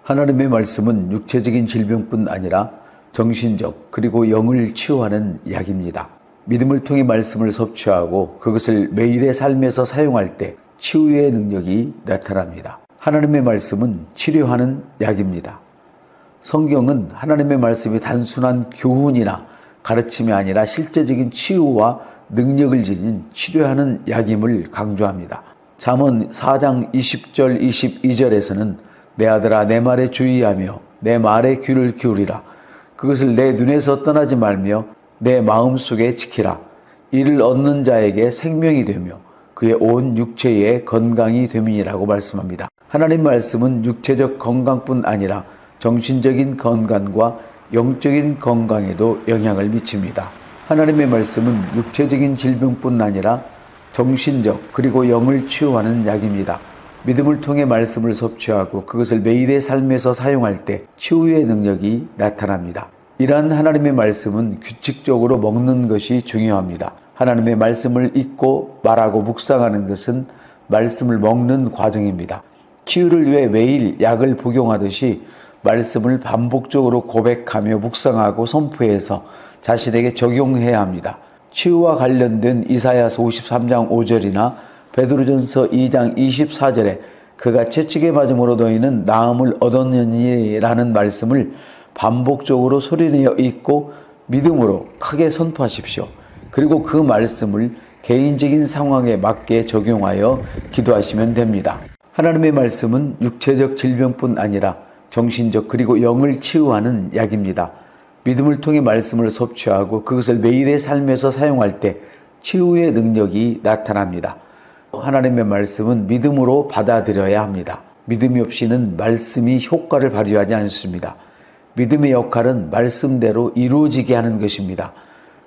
하나님의 말씀은 육체적인 질병뿐 아니라 정신적 그리고 영을 치유하는 약입니다. 믿음을 통해 말씀을 섭취하고 그것을 매일의 삶에서 사용할 때 치유의 능력이 나타납니다. 하나님의 말씀은 치료하는 약입니다. 성경은 하나님의 말씀이 단순한 교훈이나 가르침이 아니라 실제적인 치유와 능력을 지닌 치료하는 약임을 강조합니다. 잠언 4장 20절 22절에서는 내 아들아 내 말에 주의하며 내 말에 귀를 기울이라. 그것을 내 눈에서 떠나지 말며 내 마음속에 지키라. 이를 얻는 자에게 생명이 되며 그의 온 육체에 건강이 됨이니라고 말씀합니다. 하나님 말씀은 육체적 건강뿐 아니라 정신적인 건강과 영적인 건강에도 영향을 미칩니다. 하나님의 말씀은 육체적인 질병뿐 아니라 정신적 그리고 영을 치유하는 약입니다. 믿음을 통해 말씀을 섭취하고 그것을 매일의 삶에서 사용할 때 치유의 능력이 나타납니다. 이러한 하나님의 말씀은 규칙적으로 먹는 것이 중요합니다. 하나님의 말씀을 읽고 말하고 묵상하는 것은 말씀을 먹는 과정입니다. 치유를 위해 매일 약을 복용하듯이 말씀을 반복적으로 고백하며 묵상하고 선포해서 자신에게 적용해야 합니다. 치유와 관련된 이사야서 53장 5절이나 베드로전서 2장 24절에 그가 채찍에 맞음으로 너희는 나음을 얻었느니라는 말씀을 반복적으로 소리내어 읽고 믿음으로 크게 선포하십시오. 그리고 그 말씀을 개인적인 상황에 맞게 적용하여 기도하시면 됩니다. 하나님의 말씀은 육체적 질병뿐 아니라 정신적 그리고 영을 치유하는 약입니다. 믿음을 통해 말씀을 섭취하고 그것을 매일의 삶에서 사용할 때 치유의 능력이 나타납니다. 하나님의 말씀은 믿음으로 받아들여야 합니다. 믿음이 없이는 말씀이 효과를 발휘하지 않습니다. 믿음의 역할은 말씀대로 이루어지게 하는 것입니다.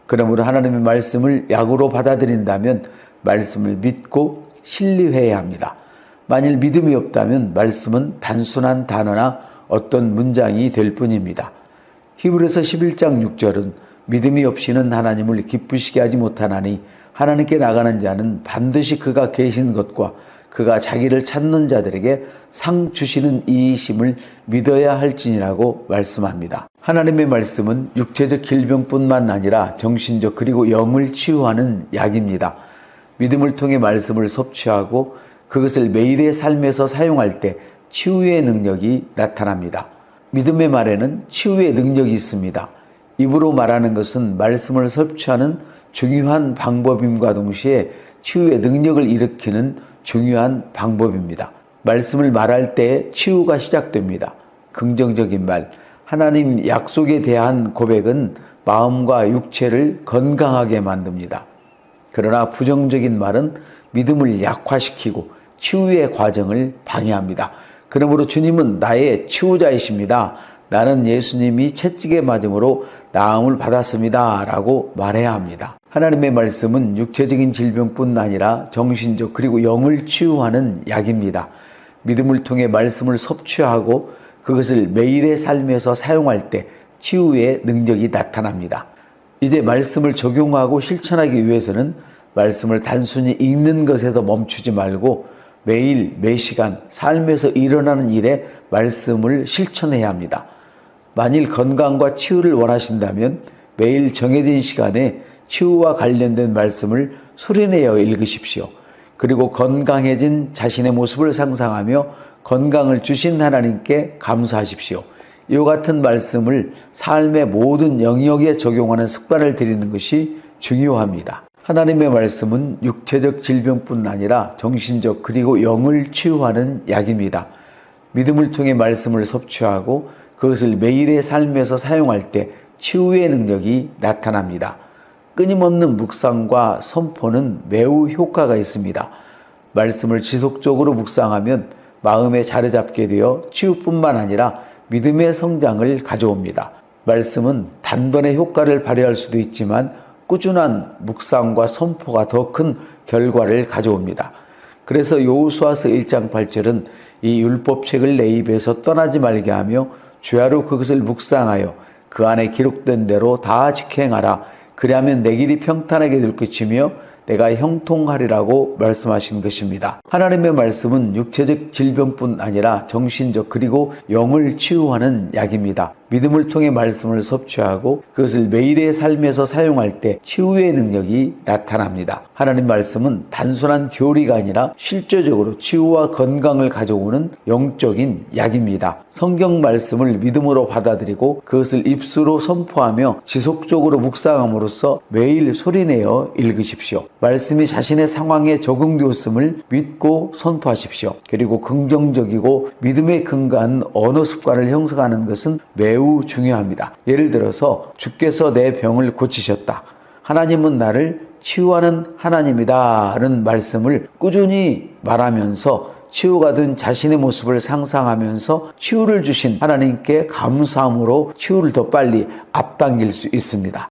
그러므로 하나님의 말씀을 약으로 받아들인다면 말씀을 믿고 신뢰해야 합니다. 만일 믿음이 없다면 말씀은 단순한 단어나 어떤 문장이 될 뿐입니다. 히브리서 11장 6절은 믿음이 없이는 하나님을 기쁘시게 하지 못하나니 하나님께 나가는 자는 반드시 그가 계신 것과 그가 자기를 찾는 자들에게 상 주시는 이이심을 믿어야 할지니라고 말씀합니다. 하나님의 말씀은 육체적 질병뿐만 아니라 정신적 그리고 영을 치유하는 약입니다. 믿음을 통해 말씀을 섭취하고 그것을 매일의 삶에서 사용할 때 치유의 능력이 나타납니다. 믿음의 말에는 치유의 능력이 있습니다. 입으로 말하는 것은 말씀을 섭취하는 중요한 방법임과 동시에 치유의 능력을 일으키는 중요한 방법입니다. 말씀을 말할 때 치유가 시작됩니다. 긍정적인 말, 하나님 약속에 대한 고백은 마음과 육체를 건강하게 만듭니다. 그러나 부정적인 말은 믿음을 약화시키고 치유의 과정을 방해합니다. 그러므로 주님은 나의 치유자이십니다. 나는 예수님이 채찍에 맞음으로 나음을 받았습니다. 라고 말해야 합니다. 하나님의 말씀은 육체적인 질병뿐 아니라 정신적 그리고 영을 치유하는 약입니다. 믿음을 통해 말씀을 섭취하고 그것을 매일의 삶에서 사용할 때 치유의 능력이 나타납니다. 이제 말씀을 적용하고 실천하기 위해서는 말씀을 단순히 읽는 것에서 멈추지 말고 매일 매시간 삶에서 일어나는 일에 말씀을 실천해야 합니다. 만일 건강과 치유를 원하신다면 매일 정해진 시간에 치유와 관련된 말씀을 소리내어 읽으십시오. 그리고 건강해진 자신의 모습을 상상하며 건강을 주신 하나님께 감사하십시오. 이와 같은 말씀을 삶의 모든 영역에 적용하는 습관을 들이는 것이 중요합니다. 하나님의 말씀은 육체적 질병뿐 아니라 정신적 그리고 영을 치유하는 약입니다. 믿음을 통해 말씀을 섭취하고 그것을 매일의 삶에서 사용할 때 치유의 능력이 나타납니다. 끊임없는 묵상과 선포는 매우 효과가 있습니다. 말씀을 지속적으로 묵상하면 마음에 자리 잡게 되어 치유뿐만 아니라 믿음의 성장을 가져옵니다. 말씀은 단번에 효과를 발휘할 수도 있지만 꾸준한 묵상과 선포가 더 큰 결과를 가져옵니다. 그래서 여호수아서 1장 8절은 이 율법책을 내 입에서 떠나지 말게 하며 주야로 그것을 묵상하여 그 안에 기록된 대로 다 직행하라. 그리하면 내 길이 평탄하게 될 것이며 내가 형통하리라고 말씀하신 것입니다. 하나님의 말씀은 육체적 질병뿐 아니라 정신적 그리고 영을 치유하는 약입니다. 믿음을 통해 말씀을 섭취하고 그것을 매일의 삶에서 사용할 때 치유의 능력이 나타납니다. 하나님 말씀은 단순한 교리가 아니라 실제적으로 치유와 건강을 가져오는 영적인 약입니다. 성경 말씀을 믿음으로 받아들이고 그것을 입술로 선포하며 지속적으로 묵상함으로써 매일 소리내어 읽으십시오. 말씀이 자신의 상황에 적용되었음을 믿고 선포하십시오. 그리고 긍정적이고 믿음에 근거한 언어 습관을 형성하는 것은 매우 중요합니다. 예를 들어서 주께서 내 병을 고치셨다. 하나님은 나를 치유하는 하나님이다 라는 말씀을 꾸준히 말하면서 치유가 된 자신의 모습을 상상하면서 치유를 주신 하나님께 감사함으로 치유를 더 빨리 앞당길 수 있습니다.